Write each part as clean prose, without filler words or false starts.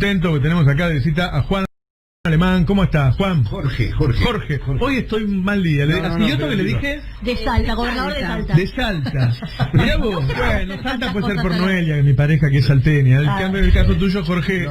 contento que tenemos acá de visita a Juan Alemán. ¿Cómo está, Juan? Jorge. Hoy estoy un mal día. ¿Y otro que le dije? De Salta, gobernador de Salta. De Salta. Mirá vos. Bueno, Salta puede ser por Noelia, mi pareja que es salteña. En cambio, en el caso tuyo, Jorge,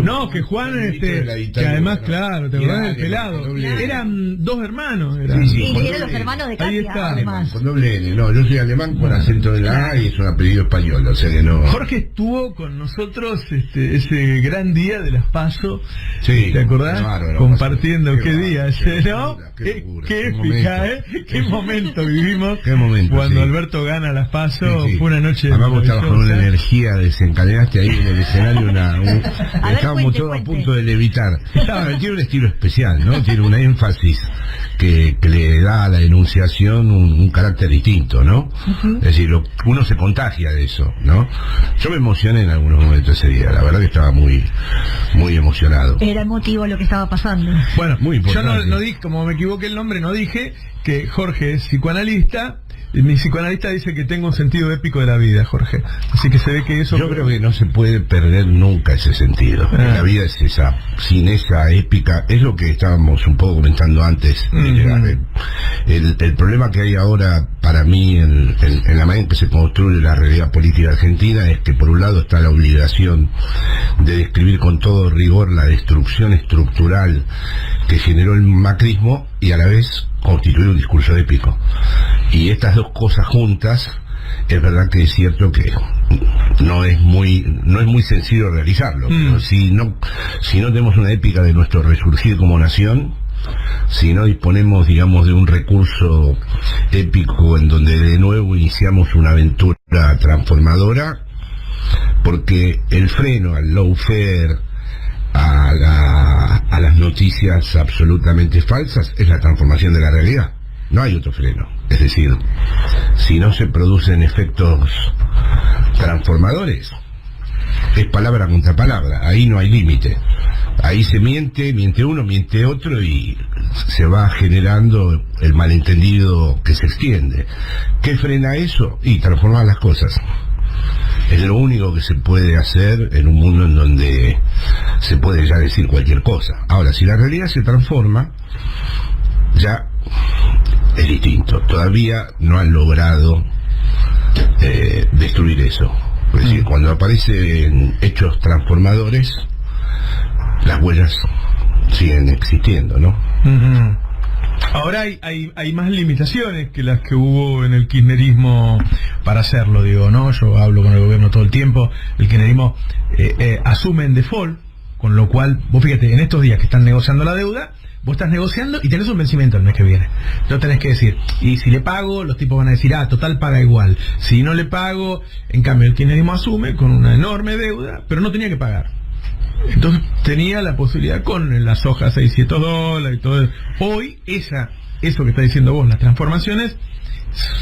no, que Juan, que además, claro, te acordás del pelado. Eran dos hermanos. Sí, eran los hermanos de Katia, además. Con doble N. No, yo soy alemán con acento de la A y es un apellido español, o sea que no. Jorge estuvo con nosotros ese gran día de las PASO. Sí. ¿Te acordás? Claro, compartiendo qué bárbaro, día ese, ¿no? Qué épica, Qué momento vivimos. Qué momento, cuando sí. Alberto gana las PASO, fue una noche. Además vos estabas con una energía, desencadenaste ahí en el escenario estábamos todos a punto de levitar. Tiene un estilo especial, ¿no? Tiene un énfasis que le da a la enunciación un carácter distinto, ¿no? Es decir, uno se contagia de eso, ¿no? Yo me emocioné en algunos momentos ese día, la verdad que estaba muy emocionado. Era emotivo lo que estaba pasando. Bueno, muy importante. Yo no dije, como me equivoqué el nombre, no dije que Jorge es psicoanalista. Mi psicoanalista dice que tengo un sentido épico de la vida, Jorge. Así que se ve que eso... Yo creo que no se puede perder nunca ese sentido. La vida es esa, sin esa épica, es lo que estábamos un poco comentando antes de llegar. El problema que hay ahora para mí en la manera en que se construye la realidad política argentina es que por un lado está la obligación de describir con todo rigor la destrucción estructural que generó el macrismo y a la vez constituir un discurso épico. Y estas dos cosas juntas, es verdad que es cierto que no es muy sencillo realizarlo, pero si no tenemos una épica de nuestro resurgir como nación, si no disponemos, digamos, de un recurso épico en donde de nuevo iniciamos una aventura transformadora, porque el freno al lawfare, a las noticias absolutamente falsas, es la transformación de la realidad. No hay otro freno. Es decir, si no se producen efectos transformadores, es palabra contra palabra, ahí no hay límite. Ahí se miente uno, miente otro y se va generando el malentendido que se extiende. ¿Qué frena eso? Y transformar las cosas. Es lo único que se puede hacer en un mundo en donde se puede ya decir cualquier cosa. Ahora, si la realidad se transforma, ya es distinto. Todavía no han logrado destruir eso. Es decir, cuando aparecen hechos transformadores, las huellas siguen existiendo, ¿no? Ahora hay más limitaciones que las que hubo en el kirchnerismo para hacerlo, digo, ¿no? Yo hablo con el gobierno todo el tiempo. El kirchnerismo asume en default, con lo cual, vos fíjate, en estos días que están negociando la deuda, vos estás negociando y tenés un vencimiento el mes que viene. Entonces tenés que decir, y si le pago, los tipos van a decir, total paga igual. Si no le pago, en cambio el kirchnerismo asume con una enorme deuda, pero no tenía que pagar. Entonces tenía la posibilidad con las hojas $600 y todo eso. Hoy eso que está diciendo vos, las transformaciones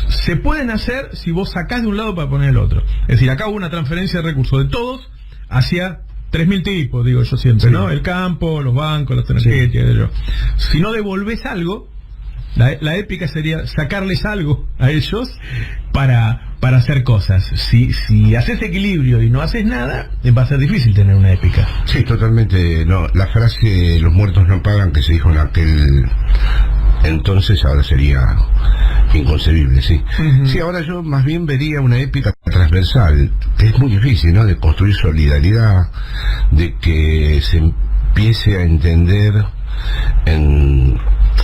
se pueden hacer si vos sacás de un lado para poner el otro. Es decir, acá hubo una transferencia de recursos de todos hacia 3.000 tipos, digo yo siempre, ¿no? El campo, los bancos, las energéticas, si no devolvés algo, la épica sería sacarles algo a ellos para hacer cosas. Si haces equilibrio y no haces nada, va a ser difícil tener una épica. Sí, totalmente. No, la frase "los muertos no pagan" que se dijo en aquel entonces ahora sería inconcebible, sí. Sí, ahora yo más bien vería una épica transversal, que es muy difícil, ¿no? De construir solidaridad, de que se empiece a entender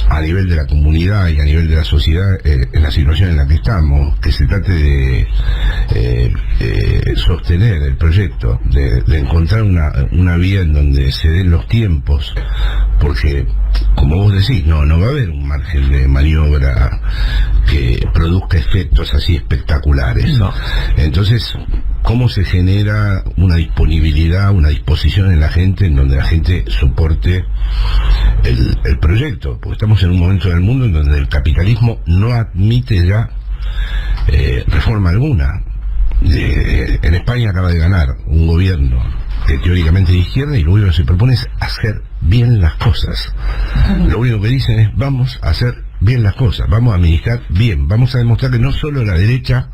a nivel de la comunidad y a nivel de la sociedad en la situación en la que estamos, que se trate de sostener el proyecto, de encontrar una vía en donde se den los tiempos, porque como vos decís, no va a haber un margen de maniobra que produzca efectos así espectaculares. No. Entonces, ¿cómo se genera una disponibilidad, una disposición en la gente en donde la gente soporte el proyecto? Porque estamos en un momento del mundo en donde el capitalismo no admite ya reforma alguna. En España acaba de ganar un gobierno que teóricamente es de izquierda y lo único que se propone es hacer bien las cosas. Lo único que dicen es: vamos a hacer bien las cosas, vamos a administrar bien, vamos a demostrar que no solo la derecha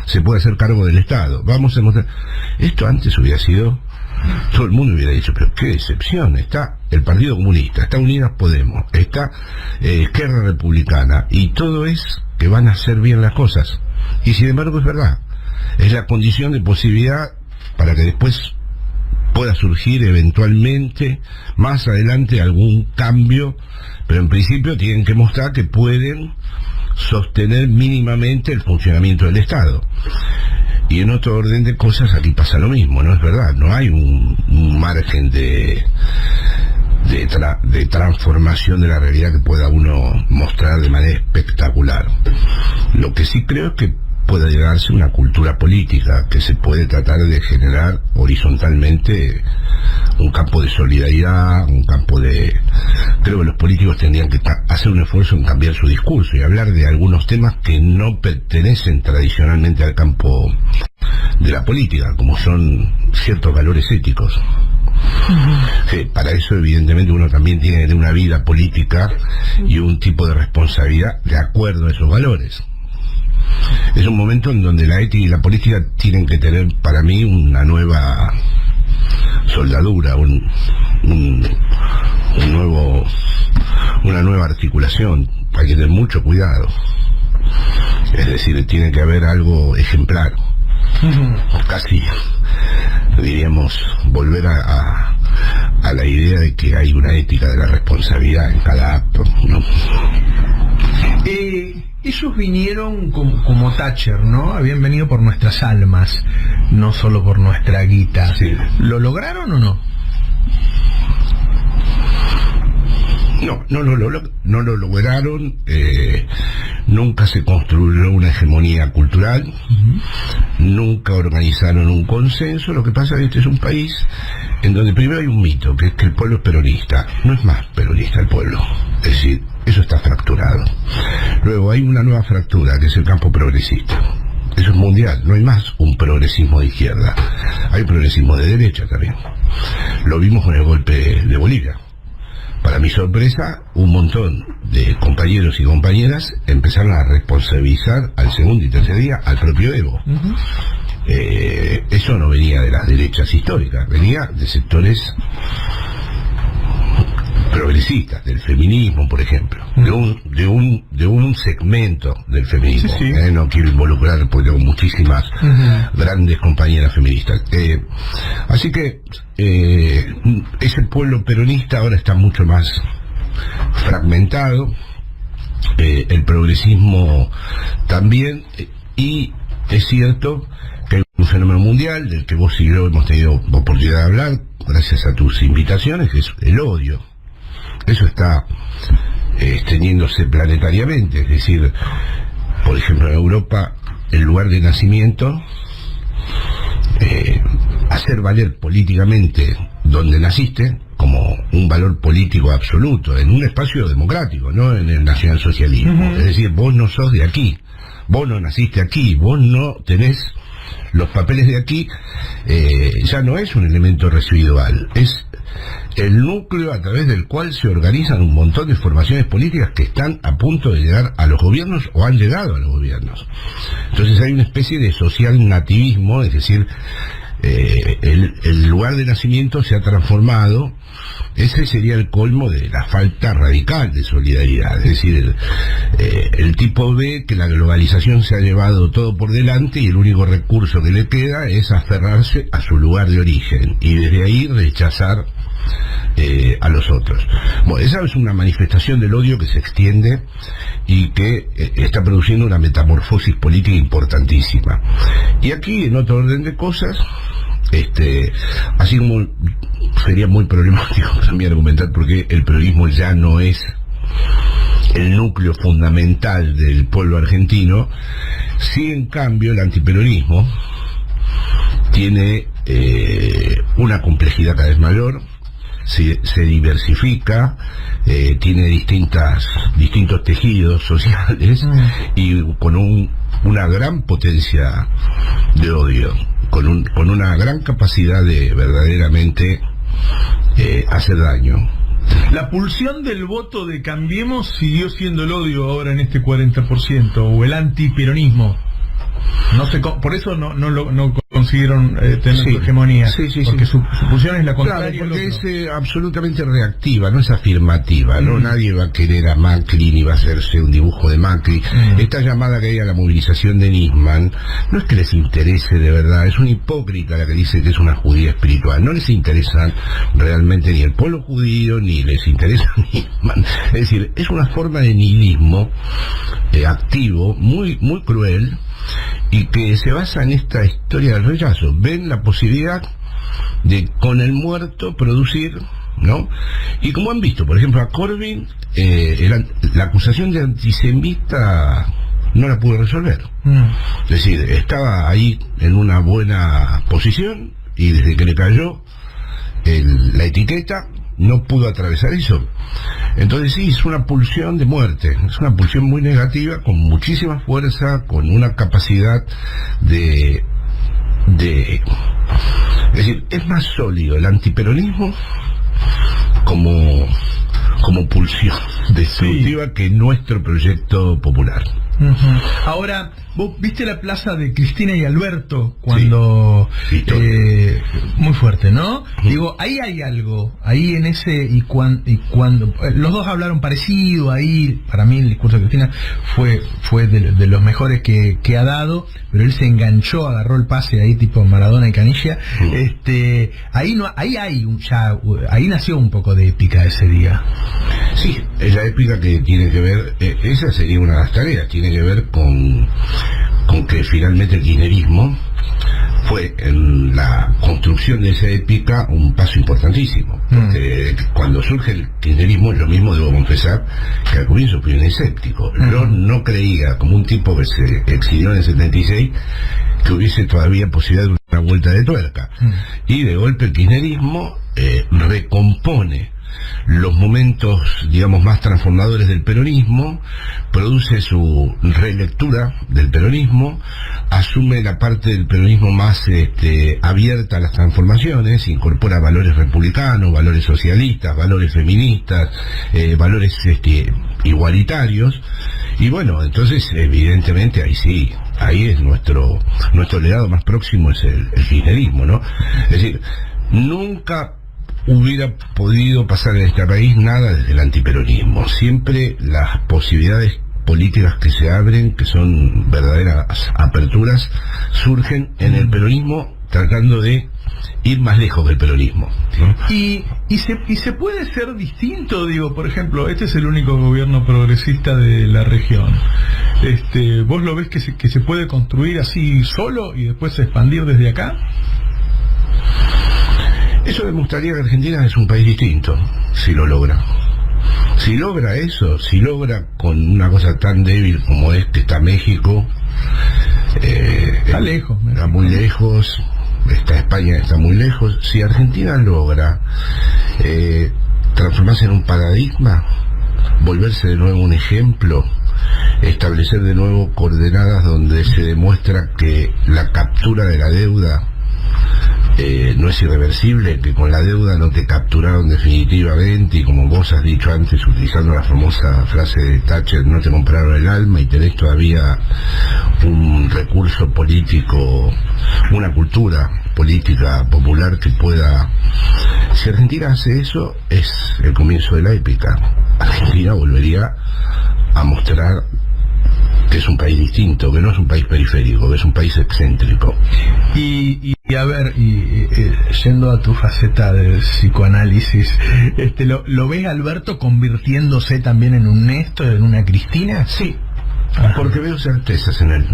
se puede hacer cargo del Estado, vamos a demostrar. Esto antes hubiera sido todo el mundo hubiera dicho, pero qué decepción, está el Partido Comunista, está Unidas Podemos, está Esquerra Republicana, y todo es que van a hacer bien las cosas. Y sin embargo es verdad, es la condición de posibilidad para que después pueda surgir eventualmente más adelante algún cambio, pero en principio tienen que mostrar que pueden sostener mínimamente el funcionamiento del Estado. Y en otro orden de cosas aquí pasa lo mismo, ¿no? Es verdad, no hay un margen de transformación de la realidad que pueda uno mostrar de manera espectacular. Lo que sí creo es que puede llegarse una cultura política que se puede tratar de generar horizontalmente un campo de solidaridad, un campo de... Creo que los políticos tendrían que hacer un esfuerzo en cambiar su discurso y hablar de algunos temas que no pertenecen tradicionalmente al campo de la política, como son ciertos valores éticos. Para eso evidentemente uno también tiene que tener una vida política y un tipo de responsabilidad de acuerdo a esos valores. Es un momento en donde la ética y la política tienen que tener para mí una nueva soldadura, una nueva articulación. Hay que tener mucho cuidado, es decir, tiene que haber algo ejemplar, casi diríamos volver a la idea de que hay una ética de la responsabilidad en cada acto, ¿no? Ellos vinieron como Thatcher, ¿no? Habían venido por nuestras almas, no solo por nuestra guita. Sí. ¿Lo lograron o no? No lo lograron. Nunca se construyó una hegemonía cultural, nunca organizaron un consenso. Lo que pasa es que este es un país en donde primero hay un mito, que es que el pueblo es peronista. No es más peronista el pueblo, es decir, eso está fracturado. Luego hay una nueva fractura, que es el campo progresista. Eso es mundial, no hay más un progresismo de izquierda, hay progresismo de derecha también. Lo vimos con el golpe de Bolivia. Para mi sorpresa, un montón de compañeros y compañeras empezaron a responsabilizar al segundo y tercer día al propio Evo. Eso no venía de las derechas históricas, venía de sectores progresistas, del feminismo, por ejemplo, de un segmento del feminismo. Sí, sí. No quiero involucrar porque tengo muchísimas grandes compañeras feministas. Así que ese pueblo peronista ahora está mucho más fragmentado, el progresismo también, y es cierto que hay un fenómeno mundial del que vos y yo hemos tenido oportunidad de hablar gracias a tus invitaciones, que es el odio. Eso está extendiéndose planetariamente, es decir, por ejemplo en Europa, el lugar de nacimiento, hacer valer políticamente donde naciste como un valor político absoluto, en un espacio democrático, no en el nacionalsocialismo. Es decir, vos no sos de aquí, vos no naciste aquí, vos no tenés los papeles de aquí, ya no es un elemento residual, es el núcleo a través del cual se organizan un montón de formaciones políticas que están a punto de llegar a los gobiernos o han llegado a los gobiernos. Entonces hay una especie de social nativismo, es decir, el lugar de nacimiento se ha transformado. Ese sería el colmo de la falta radical de solidaridad. Es decir, el tipo ve que la globalización se ha llevado todo por delante y el único recurso que le queda es aferrarse a su lugar de origen y desde ahí rechazar a los otros. Bueno, esa es una manifestación del odio que se extiende y que está produciendo una metamorfosis política importantísima. Y aquí, en otro orden de cosas, así como sería muy problemático para mí argumentar porque el peronismo ya no es el núcleo fundamental del pueblo argentino, sí en cambio el antiperonismo tiene una complejidad cada vez mayor, se diversifica, tiene distintos tejidos sociales y con una gran potencia de odio, con una gran capacidad de verdaderamente hacer daño. La pulsión del voto de Cambiemos siguió siendo el odio ahora en este 40%, o el antiperonismo. No sé, por eso no consiguieron tener su hegemonía. Porque su posición es la contraria. Claro, porque es absolutamente reactiva, no es afirmativa, ¿no? Nadie va a querer a Macri ni va a hacerse un dibujo de Macri. Esta llamada que hay a la movilización de Nisman no es que les interese de verdad, es una hipócrita la que dice que es una judía espiritual. No les interesa realmente ni el pueblo judío, ni les interesa Nisman. Es decir, es una forma de nihilismo activo, muy, muy cruel, y que se basa en esta historia del rechazo. Ven la posibilidad de con el muerto producir, ¿no? Y como han visto, por ejemplo, a Corbyn, la acusación de antisemita no la pudo resolver. Es decir, estaba ahí en una buena posición y desde que le cayó la etiqueta no pudo atravesar eso. Entonces sí, es una pulsión de muerte, es una pulsión muy negativa, con muchísima fuerza, con una capacidad de es decir, es más sólido el antiperonismo como pulsión destructiva que nuestro proyecto popular. Ahora, vos viste la plaza de Cristina y Alberto cuando muy fuerte, ¿no? Digo, ahí hay algo, ahí en ese y cuando los dos hablaron parecido, ahí para mí el discurso de Cristina fue de los mejores que ha dado, pero él se enganchó, agarró el pase ahí tipo Maradona y Canilla. Ahí nació un poco de épica ese día. Sí, es la épica que tiene que ver, esa sería una de las tareas, tiene que ver con que finalmente el kirchnerismo fue en la construcción de esa épica un paso importantísimo, porque cuando surge el kirchnerismo, yo mismo debo confesar que al comienzo fui un escéptico. Yo no creía, como un tipo que se exilió en el 76, que hubiese todavía posibilidad de una vuelta de tuerca, y de golpe el kirchnerismo recompone los momentos, digamos, más transformadores del peronismo, produce su relectura del peronismo, asume la parte del peronismo más abierta a las transformaciones, incorpora valores republicanos, valores socialistas, valores feministas, valores igualitarios, y bueno, entonces evidentemente ahí es nuestro legado más próximo, es el kirchnerismo, ¿no? Es decir, nunca hubiera podido pasar en este país nada desde el antiperonismo. Siempre las posibilidades políticas que se abren, que son verdaderas aperturas, surgen en el peronismo, tratando de ir más lejos del peronismo, ¿no? Y se puede ser distinto, digo, por ejemplo, este es el único gobierno progresista de la región. ¿Vos lo ves que se puede construir así solo y después expandir desde acá? Eso demostraría que Argentina es un país distinto, si lo logra. Si logra eso, si logra con una cosa tan débil como es que está México, está lejos, está muy lejos, está España, está muy lejos. Si Argentina logra transformarse en un paradigma, volverse de nuevo un ejemplo, establecer de nuevo coordenadas donde se demuestra que la captura de la deuda no es irreversible, que con la deuda no te capturaron definitivamente, y como vos has dicho antes, utilizando la famosa frase de Thatcher, no te compraron el alma, y tenés todavía un recurso político, una cultura política popular que pueda... Si Argentina hace eso, es el comienzo de la épica. Argentina volvería a mostrar que es un país distinto, que no es un país periférico, que es un país excéntrico. Y a ver, yendo a tu faceta de psicoanálisis, ¿lo ves, Alberto, convirtiéndose también en un Néstor, en una Cristina? Sí, porque veo certezas en él.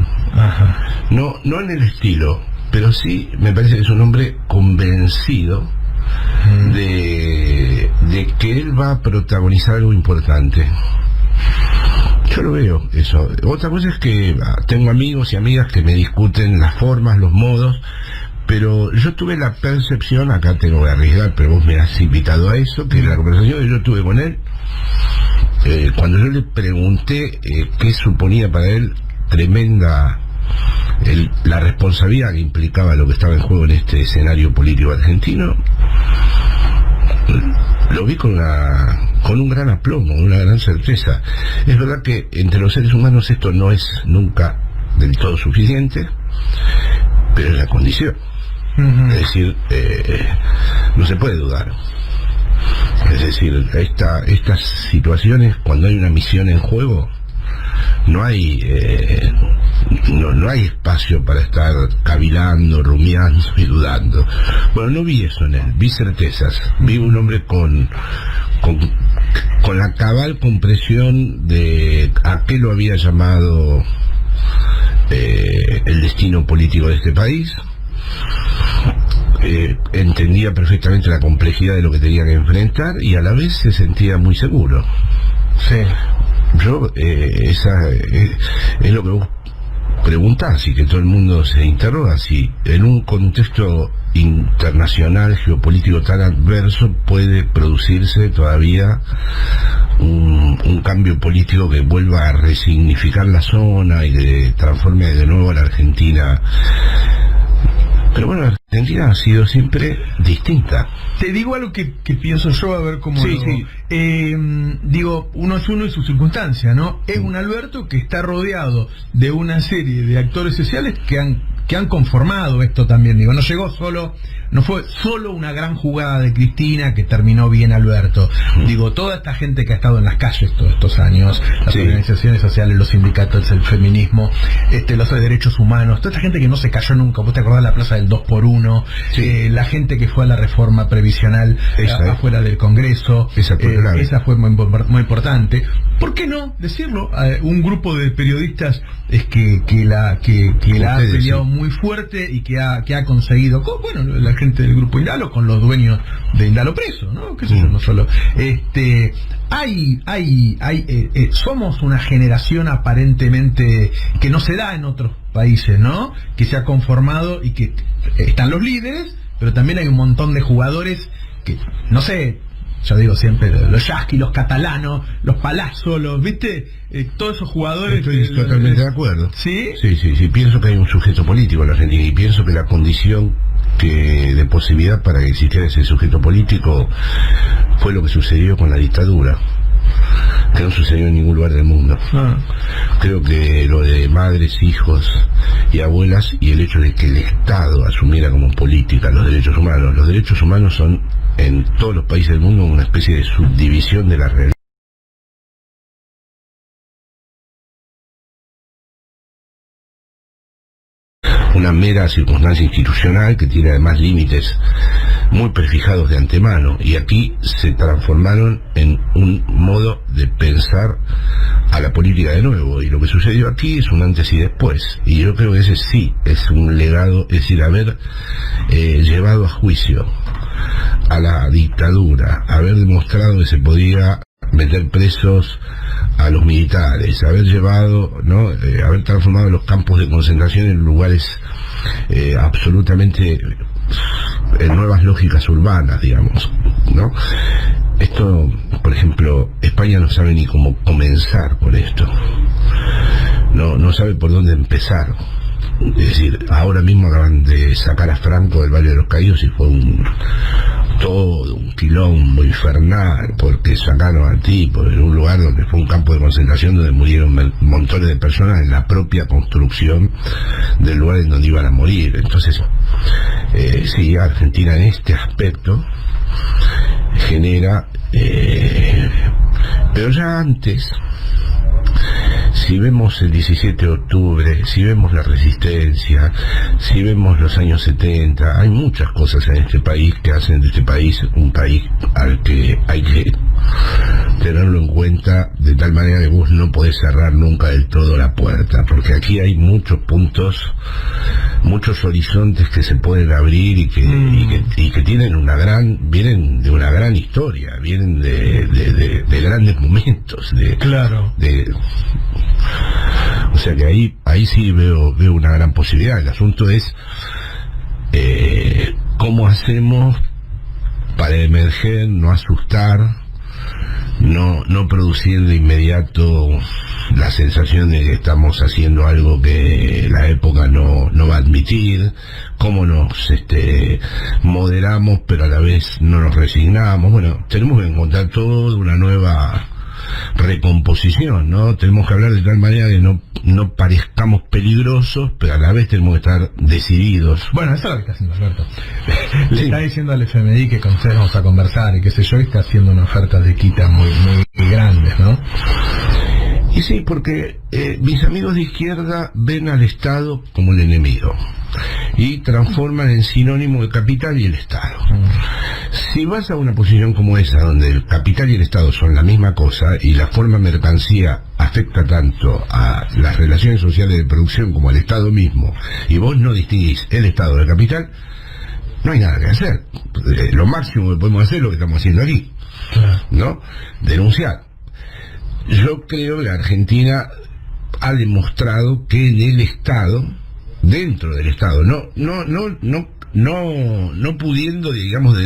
No en el estilo, pero sí me parece que es un hombre convencido de que él va a protagonizar algo importante. Yo lo veo, eso. Otra cosa es que tengo amigos y amigas que me discuten las formas, los modos, pero yo tuve la percepción, acá tengo que arriesgar, pero vos me has invitado a eso, que la conversación que yo tuve con él, cuando yo le pregunté qué suponía para él tremenda la responsabilidad que implicaba lo que estaba en juego en este escenario político argentino, lo vi con un gran aplomo, una gran certeza. Es verdad que entre los seres humanos esto no es nunca del todo suficiente, pero es la condición. Es decir, no se puede dudar. Es decir, estas situaciones, cuando hay una misión en juego, no hay espacio para estar cavilando, rumiando y dudando. Bueno, no vi eso en él, vi certezas, vi un hombre con la cabal comprensión de a qué lo había llamado el destino político de este país. Entendía perfectamente la complejidad de lo que tenía que enfrentar y a la vez se sentía muy seguro. Sí. Yo, es lo que vos preguntás y que todo el mundo se interroga, si en un contexto internacional geopolítico tan adverso puede producirse todavía un cambio político que vuelva a resignificar la zona y que transforme de nuevo a la Argentina. Pero bueno, la Argentina ha sido siempre distinta. Te digo algo que pienso yo, a ver cómo sí, lo... sí. Digo, uno es uno y su circunstancia, ¿no? Es un Alberto que está rodeado de una serie de actores sociales que han conformado esto también. Digo, no fue solo una gran jugada de Cristina que terminó bien Alberto. Digo, toda esta gente que ha estado en las calles todos estos años, las organizaciones sociales, los sindicatos, el feminismo, los derechos humanos, toda esta gente que no se cayó nunca. ¿Vos te acordás de la plaza del 2x1? Sí. La gente que fue a la reforma previsional afuera del Congreso. Esa fue muy importante. ¿Por qué no decirlo? Un grupo de periodistas que la ha peleado muy fuerte y que ha conseguido, bueno, la gente del grupo Indalo con los dueños de Indalo preso, ¿no? ¿Qué sé yo? No solo. Somos una generación aparentemente que no se da en otros países, ¿no? Que se ha conformado y que están los líderes, pero también hay un montón de jugadores que, no sé, yo digo siempre, los Yasky, los catalanos, los Palazzo, ¿viste? Todos esos jugadores... Estoy totalmente de acuerdo. ¿Sí? Sí, pienso que hay un sujeto político en la Argentina y pienso que la condición de posibilidad para que existiera ese sujeto político fue lo que sucedió con la dictadura, que no sucedió en ningún lugar del mundo. Creo que lo de madres, hijos y abuelas, y el hecho de que el Estado asumiera como política los derechos humanos son en todos los países del mundo una especie de subdivisión de la realidad. Una mera circunstancia institucional que tiene además límites muy prefijados de antemano, y aquí se transformaron en un modo de pensar a la política de nuevo, y lo que sucedió aquí es un antes y después, y yo creo que ese sí es un legado, es decir, haber llevado a juicio a la dictadura, haber demostrado que se podía meter presos a los militares, haber llevado, ¿no? Haber transformado los campos de concentración en lugares absolutamente en nuevas lógicas urbanas, digamos, ¿no? Esto, por ejemplo, España no sabe ni cómo comenzar con esto, no sabe por dónde empezar. Es decir, ahora mismo acaban de sacar a Franco del Valle de los Caídos y fue todo un quilombo infernal, porque sacaron al tipo en un lugar donde fue un campo de concentración donde murieron montones de personas en la propia construcción del lugar en donde iban a morir. Entonces, sí, Argentina en este aspecto genera, pero ya antes, si vemos el 17 de octubre, si vemos la resistencia, si vemos los años 70, hay muchas cosas en este país que hacen de este país un país al que hay que tenerlo en cuenta, de tal manera que vos no podés cerrar nunca del todo la puerta, porque aquí hay muchos puntos, muchos horizontes que se pueden abrir y que tienen vienen de una gran historia, vienen de grandes momentos, claro. O sea que ahí sí veo una gran posibilidad. El asunto es cómo hacemos para emerger, no asustar, no producir de inmediato la sensación de que estamos haciendo algo que la época no va a admitir, cómo nos moderamos pero a la vez no nos resignamos. Bueno, tenemos que encontrar toda una nueva recomposición, ¿no? Tenemos que hablar de tal manera de no no parezcamos peligrosos, pero a la vez tenemos que estar decididos. Bueno, eso es lo que está haciendo Alberto. Le está diciendo al FMI que con ustedes vamos a conversar y qué sé yo, y está haciendo una oferta de quita muy grandes, ¿no? Y sí, porque mis amigos de izquierda ven al Estado como el enemigo y transforman en sinónimo el capital y el Estado. Si vas a una posición como esa, donde el capital y el Estado son la misma cosa y la forma mercancía afecta tanto a las relaciones sociales de producción como al Estado mismo, y vos no distinguís el Estado del capital, no hay nada que hacer. Lo máximo que podemos hacer es lo que estamos haciendo aquí, ¿no? Denunciar. Yo creo que la Argentina ha demostrado que en el Estado, dentro del Estado, no pudiendo, digamos,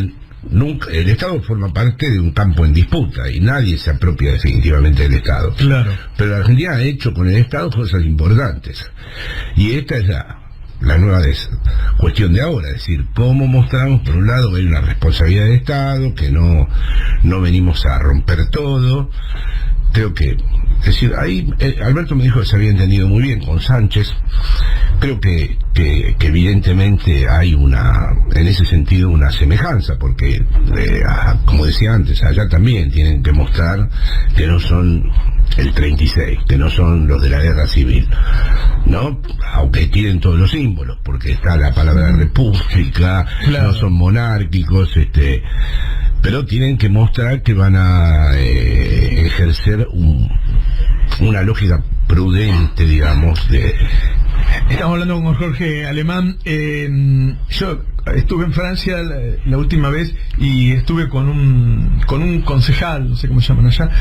nunca, el Estado forma parte de un campo en disputa y nadie se apropia definitivamente del Estado. Claro. Pero la Argentina ha hecho con el Estado cosas importantes. Y esta es la nueva cuestión de ahora, es decir, cómo mostramos, por un lado, que hay una responsabilidad del Estado, que no venimos a romper todo. Creo que, es decir, ahí Alberto me dijo que se había entendido muy bien con Sánchez. Creo que evidentemente hay en ese sentido una semejanza, porque como decía antes, allá también tienen que mostrar que no son el 36, que no son los de la guerra civil, ¿no? Aunque tienen todos los símbolos, porque está la palabra república, claro. No son monárquicos, pero tienen que mostrar que van a ejercer una lógica prudente, digamos, Estamos hablando con Jorge Alemán. Yo estuve en Francia la última vez y estuve con un concejal, no sé cómo se llaman allá,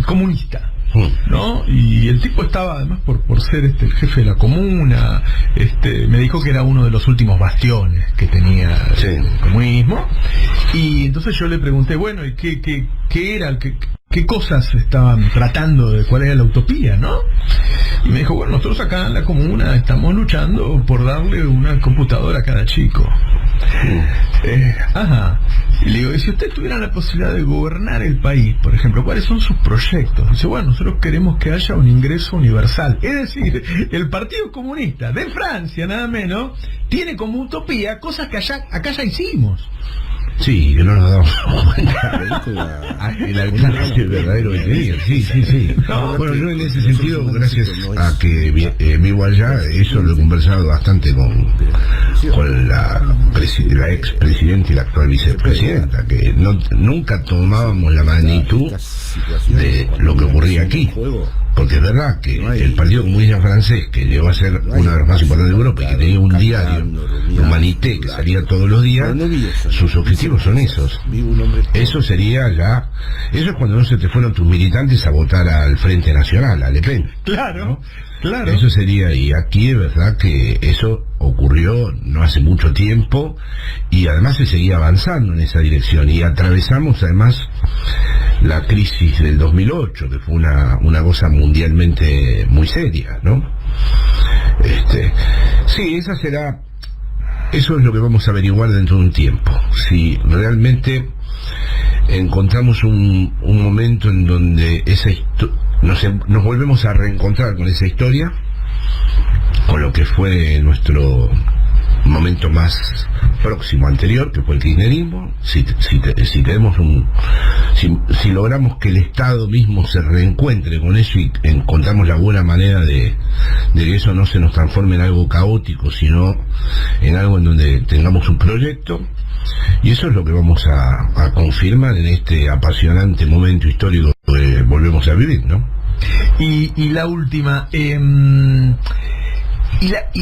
comunista, ¿no? Y el tipo estaba, además, por ser el jefe de la comuna, me dijo que era uno de los últimos bastiones que tenía el comunismo. Y entonces yo le pregunté, bueno, ¿y qué era qué cosas estaban tratando, de cuál era la utopía, ¿no? Y me dijo, bueno, nosotros acá en la comuna estamos luchando por darle una computadora a cada chico. Y le digo, y si usted tuviera la posibilidad de gobernar el país, por ejemplo, ¿cuáles son sus proyectos? Dice, bueno, nosotros queremos que haya un ingreso universal. Es decir, el Partido Comunista de Francia, nada menos, tiene como utopía cosas que acá ya hicimos. Sí, que no nos damos cuenta el alcance verdadero que tenía. Sí. Bueno, yo en ese sentido, gracias a que vivo allá, eso lo he conversado bastante con la expresidenta y la actual vicepresidenta, que nunca tomábamos la magnitud de lo que ocurría aquí. Porque es verdad que el Partido Comunista francés, que llegó a ser uno de los más importantes de Europa y que tenía un diario, Humanité, que salía todos los días, sus objetivos son esos. Eso sería ya... Eso es cuando no se te fueron tus militantes a votar al Frente Nacional, a Le Pen. Claro, ¿no? Claro. Eso sería, y aquí es verdad que eso ocurrió no hace mucho tiempo y además se seguía avanzando en esa dirección y atravesamos además la crisis del 2008, que fue una cosa mundialmente muy seria, ¿no? Sí, eso es lo que vamos a averiguar dentro de un tiempo, si realmente encontramos un momento en donde nos volvemos a reencontrar con esa historia, con lo que fue nuestro momento más próximo anterior, que fue el kirchnerismo. Si logramos que el Estado mismo se reencuentre con eso y encontramos la buena manera de que eso no se nos transforme en algo caótico, sino en algo en donde tengamos un proyecto. Y eso es lo que vamos a confirmar en este apasionante momento histórico que volvemos a vivir, ¿no? Y la última, ¿y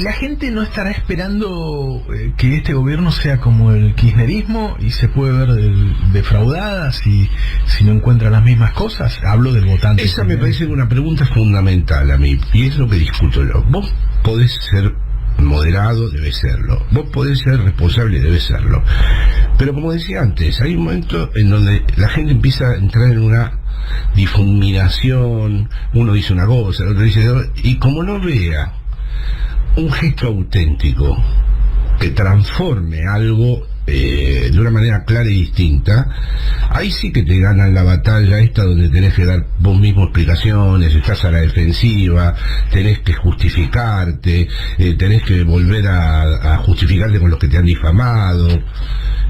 la gente no estará esperando que este gobierno sea como el kirchnerismo y se puede ver defraudada si no encuentra las mismas cosas? Hablo del votante. Esa me parece una pregunta fundamental a mí, y es lo que discuto yo. Vos podés ser moderado, debes serlo. Vos podés ser responsable, debes serlo. Pero como decía antes, hay un momento en donde la gente empieza a entrar en una difuminación, uno dice una cosa, el otro dice otra, y como no vea un gesto auténtico que transforme algo de una manera clara y distinta, ahí sí que te ganan la batalla esta donde tenés que dar vos mismo explicaciones, estás a la defensiva, tenés que justificarte, tenés que volver a justificarte con los que te han difamado.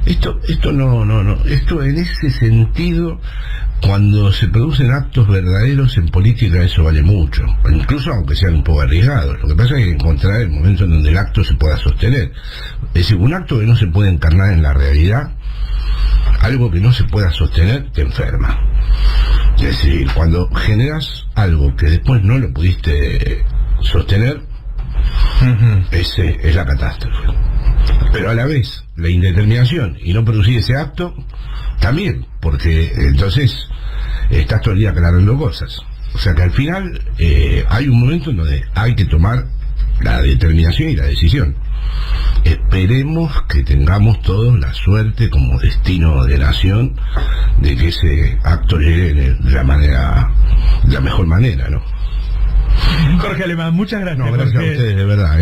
Esto no, esto en ese sentido, cuando se producen actos verdaderos en política, eso vale mucho, incluso aunque sean un poco arriesgados. Lo que pasa es que hay que encontrar el momento en donde el acto se pueda sostener. Es decir, un acto que no se puede encarnar en la realidad, algo que no se pueda sostener, te enferma. Es decir, cuando generas algo que después no lo pudiste sostener, ese es la catástrofe. Pero a la vez, la indeterminación y no producir ese acto, también, porque entonces estás todo el día aclarando cosas. O sea que al final hay un momento en donde hay que tomar la determinación y la decisión. Esperemos que tengamos todos la suerte como destino de nación de que ese acto llegue de la mejor manera, ¿no? Jorge Alemán, muchas gracias. No, gracias a ustedes, de verdad,